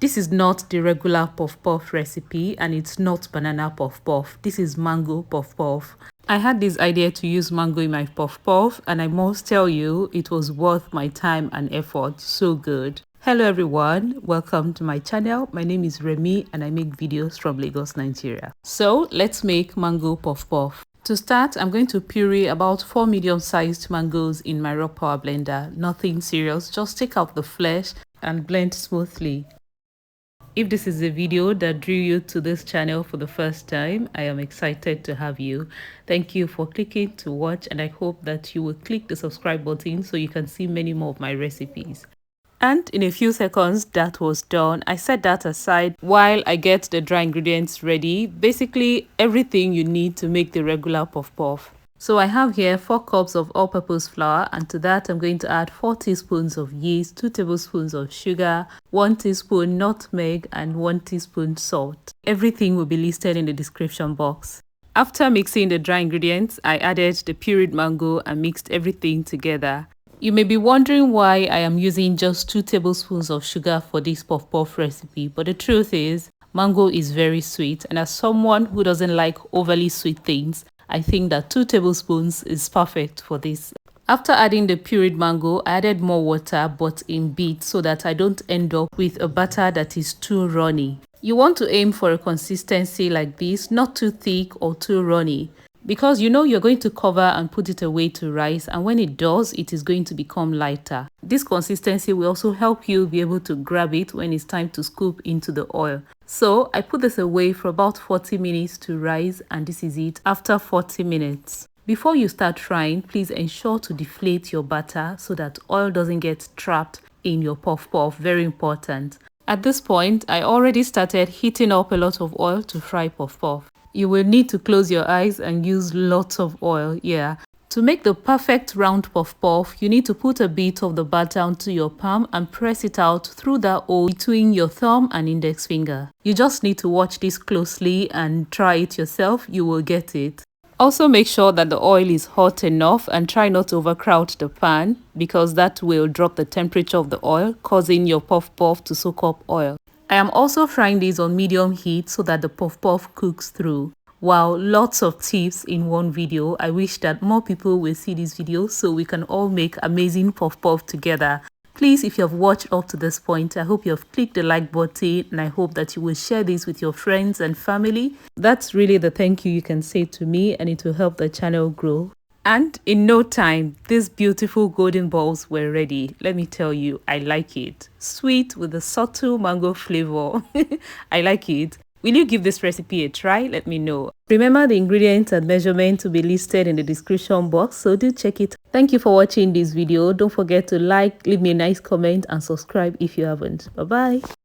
This is not the regular puff puff recipe and it's not banana puff puff. This is mango puff puff. I had this idea to use mango in my puff puff and I must tell you it was worth my time and effort. So good. Hello everyone, welcome to my channel. My name is Remy and I make videos from Lagos, Nigeria. So let's make mango puff puff. To start, I'm going to puree about 4 medium-sized mangoes in my raw power blender. Nothing serious, just take out the flesh and blend smoothly. If this is a video that drew you to this channel for the first time, I am excited to have you. Thank you for clicking to watch and I hope that you will click the subscribe button so you can see many more of my recipes. And in a few seconds that was done. I set that aside while I get the dry ingredients ready. Basically everything you need to make the regular puff puff. So I have here 4 cups of all-purpose flour, and to that I'm going to add 4 teaspoons of yeast, 2 tablespoons of sugar, 1 teaspoon nutmeg and 1 teaspoon salt. Everything will be listed in the description box. After mixing the dry ingredients, I added the pureed mango and mixed everything together. You may be wondering why I am using just 2 tablespoons of sugar for this puff puff recipe, but the truth is, mango is very sweet, and as someone who doesn't like overly sweet things, I think that 2 tablespoons is perfect for this. After adding the pureed mango, I added more water but in bits so that I don't end up with a batter that is too runny. You want to aim for a consistency like this, not too thick or too runny, because you know you're going to cover and put it away to rise, and when it does, it is going to become lighter. This consistency will also help you be able to grab it when it's time to scoop into the oil. So I put this away for about 40 minutes to rise, and this is it after 40 minutes. Before you start frying, please ensure to deflate your batter so that oil doesn't get trapped in your puff puff. Very important. At this point, I already started heating up a lot of oil to fry puff puff. You will need to close your eyes and use lots of oil, yeah. To make the perfect round puff puff, you need to put a bit of the batter onto your palm and press it out through that hole between your thumb and index finger. You just need to watch this closely and try it yourself, you will get it. Also make sure that the oil is hot enough and try not to overcrowd the pan because that will drop the temperature of the oil, causing your puff puff to soak up oil. I am also frying these on medium heat so that the puff puff cooks through. Wow, lots of tips in one video. I wish that more people will see this video so we can all make amazing puff puff together. Please, if you have watched up to this point, I hope you have clicked the like button and I hope that you will share this with your friends and family. That's really the thank you can say to me and it will help the channel grow. And in no time, these beautiful golden balls were ready. Let me tell you, I like it. Sweet with a subtle mango flavor. I like it. Will you give this recipe a try? Let me know. Remember the ingredients and measurement to be listed in the description box, so do check it. Thank you for watching this video. Don't forget to like, leave me a nice comment and subscribe if you haven't. Bye bye.